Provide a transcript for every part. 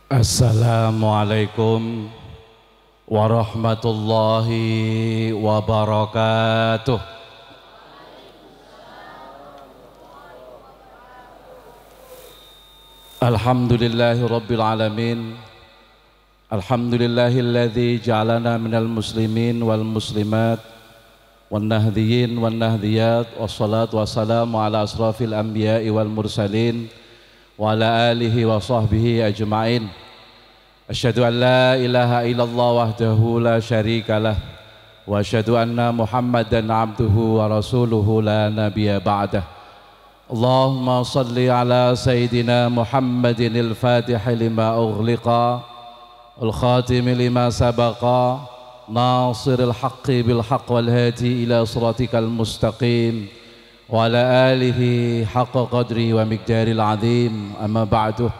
Assalamualaikum warahmatullahi wabarakatuh. Alhamdulillahi rabbil alamin. Alhamdulillahilladzi ja'alana minal muslimin wal muslimat wan nahdhiyin wan nahdhiyat wassalatu wassalamu ala asrafil anbiya'i wal mursalin wa ala alihi wa sahbihi ajma'in. Asyhadu an la ilaha illallah wahdahu la syarikalah wa asyhadu anna Muhammadan abduhu wa rasuluhu la nabiyya ba'dah. Allahumma salli ala sayyidina Muhammadin al-Fatihi lima ughliqa wal khatimi lima sabaqa nasiril haqqi bil haqq wal hadi ila siratikal mustaqim wa ala alihi haqqa qadri wa miqdaril azim. Amma ba'du.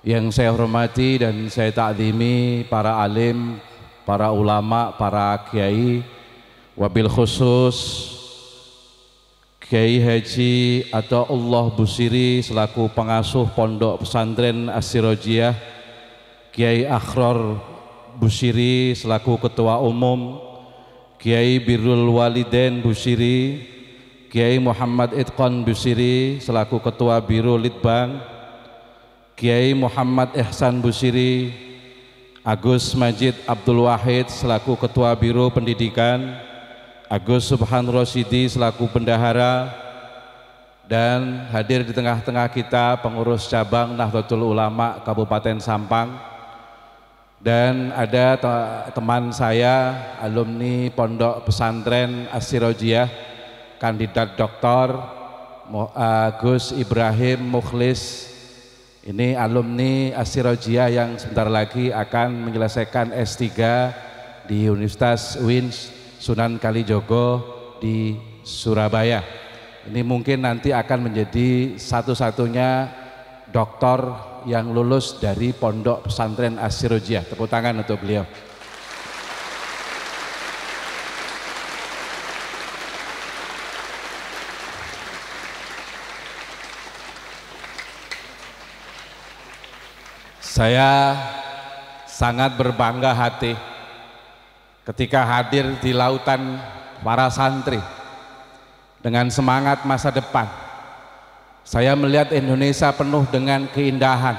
Yang saya hormati dan saya ta'zimi para alim, para ulama, para kiai, wabil khusus Kiai Haji Athaullah Busiri selaku pengasuh Pondok Pesantren As-Sirajiyah, Kiai Akhror Busiri selaku ketua umum, Kiai Birrul Walidain Busiri, Kiai Muhammad Itqan Busiri selaku ketua Biro Litbang, Kiai Muhammad Ihsan Busiri, Agus Majid Abdul Wahid selaku ketua Biro Pendidikan, Agus Subhan Rosyidi selaku bendahara, dan hadir di tengah-tengah kita pengurus cabang Nahdlatul Ulama Kabupaten Sampang, dan ada teman saya alumni Pondok Pesantren As-Sirajiyah, kandidat doktor Gus Ibrahim Mukhlis. Ini alumni As-Sirajiyah yang sebentar lagi akan menyelesaikan S3 di Universitas UIN Sunan Kalijogo di Surabaya. Ini mungkin nanti akan menjadi satu-satunya doktor yang lulus dari Pondok Pesantren As-Sirajiyah. Tepuk tangan untuk beliau. Saya sangat berbangga hati ketika hadir di lautan para santri dengan semangat masa depan. Saya melihat Indonesia penuh dengan keindahan,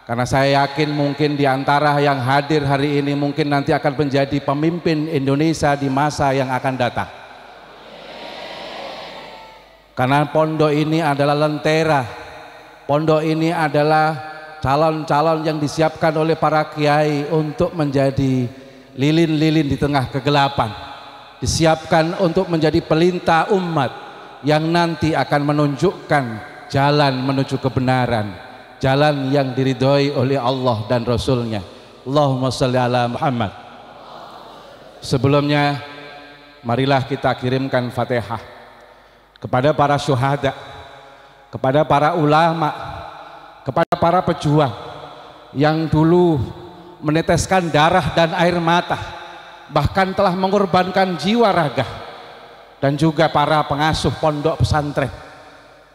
karena saya yakin mungkin di antara yang hadir hari ini mungkin nanti akan menjadi pemimpin Indonesia di masa yang akan datang. Karena pondok ini adalah lentera, pondok ini adalah calon-calon yang disiapkan oleh para kiai untuk menjadi lilin-lilin di tengah kegelapan, disiapkan untuk menjadi pelintah umat yang nanti akan menunjukkan jalan menuju kebenaran, jalan yang diridhoi oleh Allah dan Rasulnya. Allahumma sholli ala Muhammad. Sebelumnya marilah kita kirimkan Fatihah kepada para syuhada, kepada para ulama, kepada para pejuang yang dulu meneteskan darah dan air mata, bahkan telah mengorbankan jiwa raga, dan juga para pengasuh pondok pesantren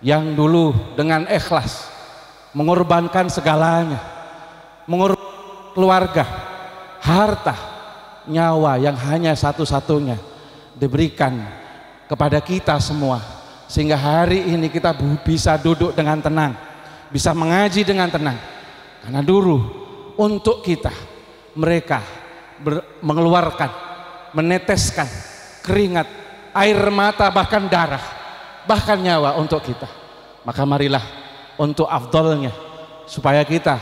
yang dulu dengan ikhlas mengorbankan segalanya, mengorbankan keluarga, harta, nyawa yang hanya satu-satunya diberikan kepada kita semua, sehingga hari ini kita bisa duduk dengan tenang, bisa mengaji dengan tenang. Karena dulu untuk kita mereka mengeluarkan, meneteskan keringat, air mata, bahkan darah, bahkan nyawa untuk kita. Maka marilah untuk afdolnya, supaya kita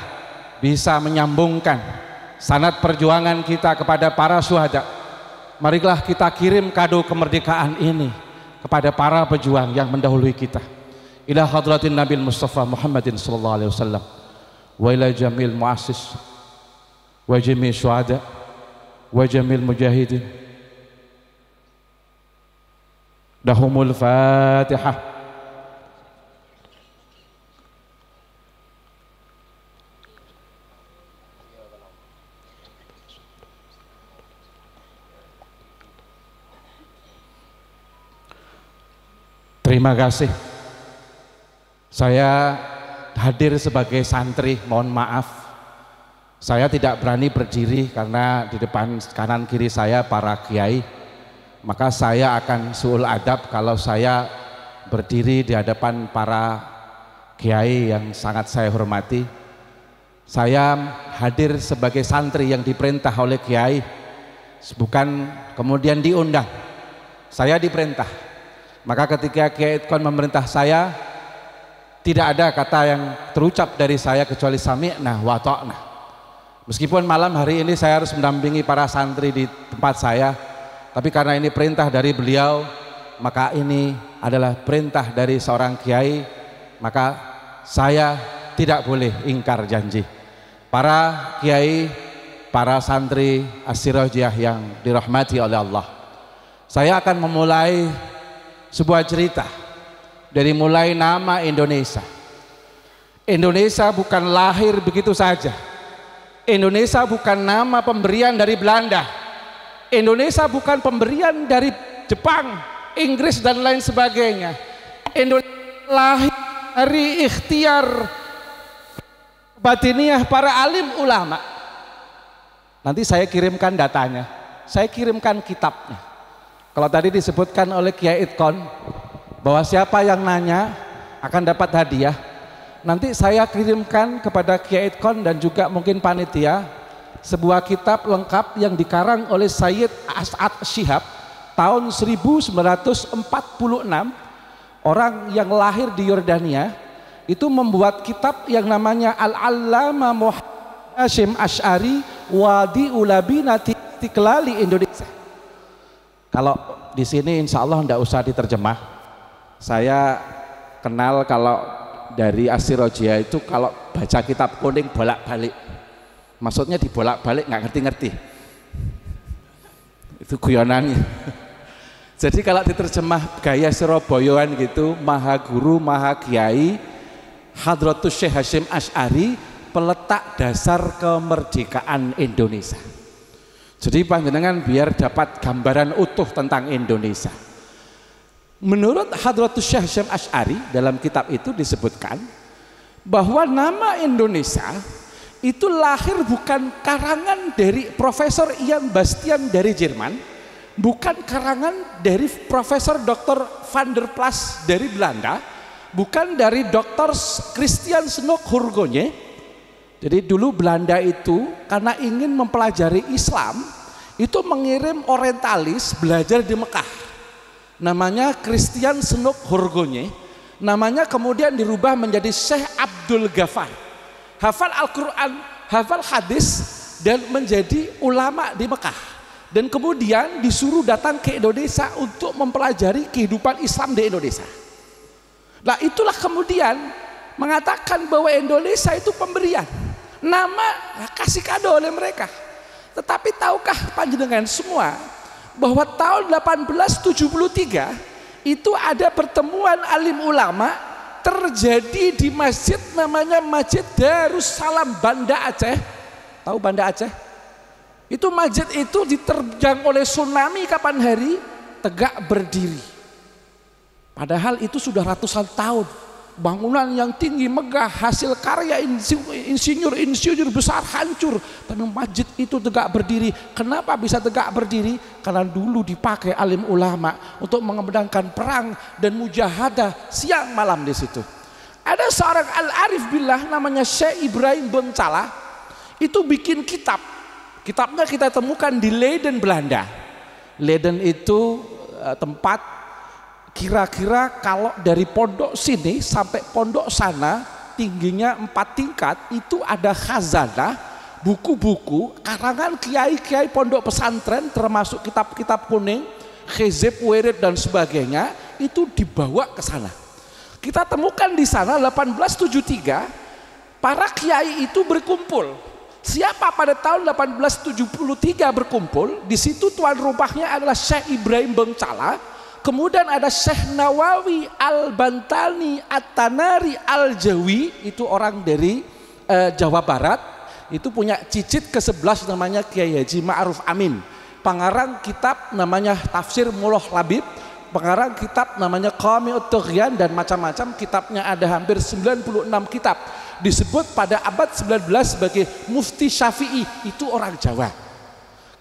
bisa menyambungkan sanad perjuangan kita kepada para syuhada, marilah kita kirim kado kemerdekaan ini kepada para pejuang yang mendahului kita. Ila hadratin Nabi Mustafa Muhammadin sallallahu alaihi wasallam wa ila jamil muassis wa jamil syuhada wa jamil mujahidin. Lahumul Fatihah. Terima kasih. Saya hadir sebagai santri, mohon maaf Saya tidak berani berdiri karena di depan kanan kiri saya para kiai, maka saya akan suul adab kalau saya berdiri di hadapan para kiai yang sangat saya hormati. Saya hadir sebagai santri yang diperintah oleh kiai, bukan kemudian diundang. Saya diperintah. Maka ketika Kiai Idkon memerintah saya, tidak ada kata yang terucap dari saya kecuali sami'na wa ta'na. Meskipun malam hari ini saya harus mendampingi para santri di tempat saya, tapi karena ini perintah dari beliau, maka ini adalah perintah dari seorang kiai, maka saya tidak boleh ingkar janji. Para kiai, para santri As-Sirajiyah yang dirahmati oleh Allah, saya akan memulai sebuah cerita dari mulai nama Indonesia. Indonesia bukan lahir begitu saja. Indonesia bukan nama pemberian dari Belanda. Indonesia bukan pemberian dari Jepang, Inggris dan lain sebagainya. Indonesia lahir dari ikhtiar batiniah para alim ulama. Nanti saya kirimkan datanya, saya kirimkan kitabnya. Kalau tadi disebutkan oleh Kiai Idkon bahwa siapa yang nanya akan dapat hadiah, nanti saya kirimkan kepada Kiai Idkon dan juga mungkin panitia sebuah kitab lengkap yang dikarang oleh Sayyid As'ad Syihab tahun 1946, orang yang lahir di Yordania. Itu membuat kitab yang namanya Al-Allama Muhammad Hashim Asy'ari Wadi Ulabinati Istiqlali Indonesia. Kalau di sini insya Allah tidak usah diterjemah. Saya kenal kalau dari As-Sirajiyah itu kalau baca kitab kuning bolak-balik. Maksudnya dibolak-balik nggak ngerti-ngerti. Itu guyonannya. Jadi kalau diterjemah gaya Surabayaan gitu, Maha Guru, Maha Kiai Hadratus Syekh Hashim Asy'ari, peletak dasar kemerdekaan Indonesia. Jadi panjenengan biar dapat gambaran utuh tentang Indonesia. Menurut Hadratus Syekh Hashim Asy'ari, dalam kitab itu disebutkan bahwa nama Indonesia itu lahir bukan karangan dari Profesor Ian Bastian dari Jerman, bukan karangan dari Profesor Dr. van der Plas dari Belanda, bukan dari Dr. Christian Snoek Hurgonje. Jadi dulu Belanda itu karena ingin mempelajari Islam, itu mengirim orientalis belajar di Mekah, namanya Christian Snoek Hurgonje. Namanya kemudian dirubah menjadi Syekh Abdul Ghaffar, hafal Al-Quran, hafal hadis, dan menjadi ulama di Mekah, dan kemudian disuruh datang ke Indonesia untuk mempelajari kehidupan Islam di Indonesia. Nah itulah kemudian mengatakan bahwa Indonesia itu pemberian, nama kasih kado oleh mereka. Tetapi tahukah panjenengan semua bahwa tahun 1873 itu ada pertemuan alim ulama terjadi di masjid namanya Masjid Darussalam Banda Aceh. Tahu Banda Aceh? Itu masjid itu diterjang oleh tsunami kapan hari? Tegak berdiri. Padahal itu sudah ratusan tahun, bangunan yang tinggi megah, hasil karya insinyur besar hancur, tapi masjid itu tegak berdiri. Kenapa bisa tegak berdiri? Karena dulu dipakai alim ulama untuk mengembangkan perang dan mujahadah siang malam di situ. Ada seorang al-arif billah namanya Syekh Ibrahim Bengcala, itu bikin kitab. Kitabnya kita temukan di Leiden, Belanda. Leiden itu tempat kira-kira kalau dari pondok sini sampai pondok sana tingginya 4 tingkat, itu ada khazanah buku-buku karangan kiai-kiai pondok pesantren, termasuk kitab-kitab kuning, Khizib, Wirid dan sebagainya, itu dibawa ke sana. Kita temukan di sana 1873 para kiai itu berkumpul. Siapa pada tahun 1873 berkumpul? Di situ tuan rumahnya adalah Syekh Ibrahim Bengcala. Kemudian ada Syekh Nawawi Al-Bantani At-Tanari Al-Jawi, itu orang dari Jawa Barat, itu punya cicit ke-11 namanya Kiai Haji Ma'ruf Amin. Pengarang kitab namanya Tafsir Mullah Labib, pengarang kitab namanya Qami'ut Tughyan, dan macam-macam kitabnya ada hampir 96 kitab. disebut pada abad 19 sebagai Mufti Syafi'i, itu orang Jawa.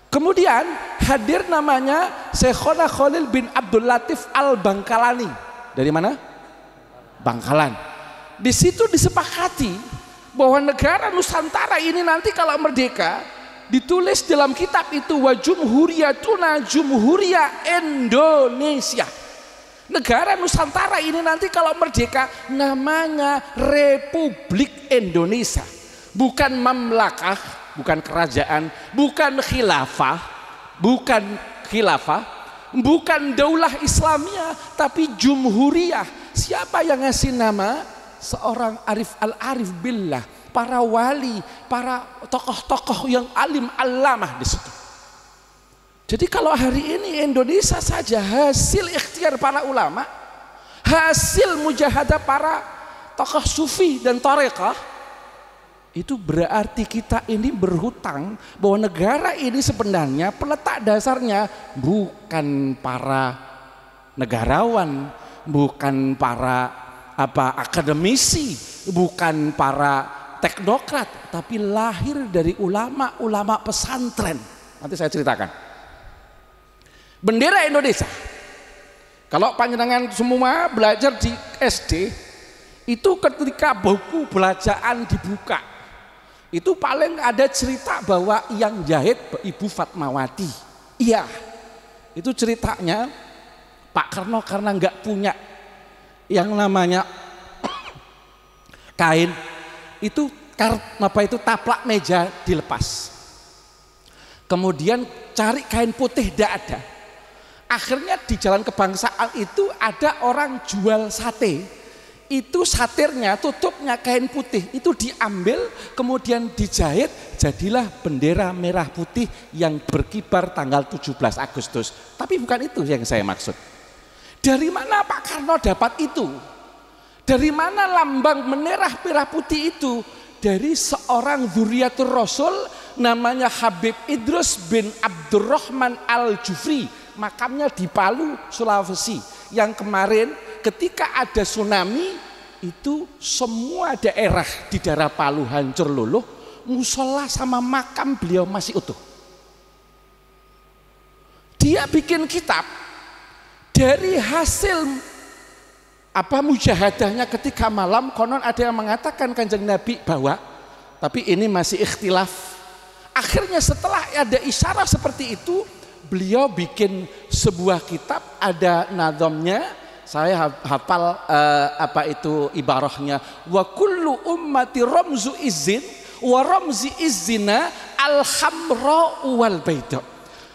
Kemudian hadir namanya Syekhona Khalil bin Abdul Latif Al-Bangkalani. Dari mana? Bangkalan. Di situ disepakati bahwa negara Nusantara ini nanti kalau merdeka, ditulis dalam kitab itu wa jumhuriyatuna jumhuriyah Indonesia. Negara Nusantara ini nanti kalau merdeka namanya Republik Indonesia. Bukan mamlakah, bukan kerajaan, bukan khilafah, bukan daulah Islamiyah, tapi jumhuriyah. Siapa yang ngasih nama? Seorang arif al-arif billah, para wali, para tokoh-tokoh yang alim allamah di situ. Jadi kalau hari ini Indonesia saja hasil ikhtiar para ulama, hasil mujahadah para tokoh sufi dan tarekah, itu berarti kita ini berhutang bahwa negara ini sebenarnya peletak dasarnya bukan para negarawan, bukan para akademisi, bukan para teknokrat, tapi lahir dari ulama-ulama pesantren. Nanti saya ceritakan. Bendera Indonesia, kalau panjenengan semua belajar di SD, itu ketika buku belajaran dibuka, itu paling ada cerita bahwa yang jahit Ibu Fatmawati. Iya, itu ceritanya Pak Karno karena nggak punya yang namanya kain, itu taplak meja dilepas, kemudian cari kain putih tidak ada. Akhirnya di Jalan Kebangsaan itu ada orang jual sate, itu satirnya, tutupnya kain putih itu diambil, kemudian dijahit, jadilah bendera merah putih yang berkibar tanggal 17 Agustus. Tapi bukan itu yang saya maksud. Dari mana Pak Karno dapat itu? Dari mana lambang merah putih itu? Dari seorang dzurriyyatur Rasul namanya Habib Idrus bin Abdurrahman Al-Jufri, makamnya di Palu, Sulawesi, yang kemarin ketika ada tsunami itu semua daerah di daerah Palu hancur luluh, musola sama makam beliau masih utuh. Dia bikin kitab dari hasil mujahadahnya ketika malam. Konon ada yang mengatakan Kanjeng Nabi bawa, tapi ini masih ikhtilaf. Akhirnya setelah ada isyarat seperti itu, beliau bikin sebuah kitab, ada nadhamnya, saya hafal ibarahnya, wa kullu ummati ramzu izin wa ramzi izina al-hamra wal baida.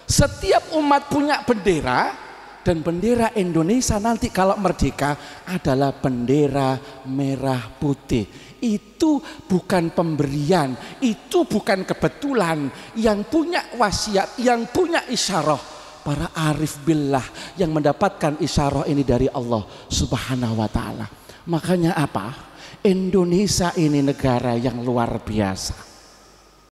Setiap umat punya bendera, dan bendera Indonesia nanti kalau merdeka adalah bendera merah putih. Itu bukan pemberian, itu bukan kebetulan. Yang punya wasiat, yang punya isyarah, para arif billah yang mendapatkan isyarah ini dari Allah Subhanahu wa ta'ala. Makanya apa? Indonesia ini negara yang luar biasa.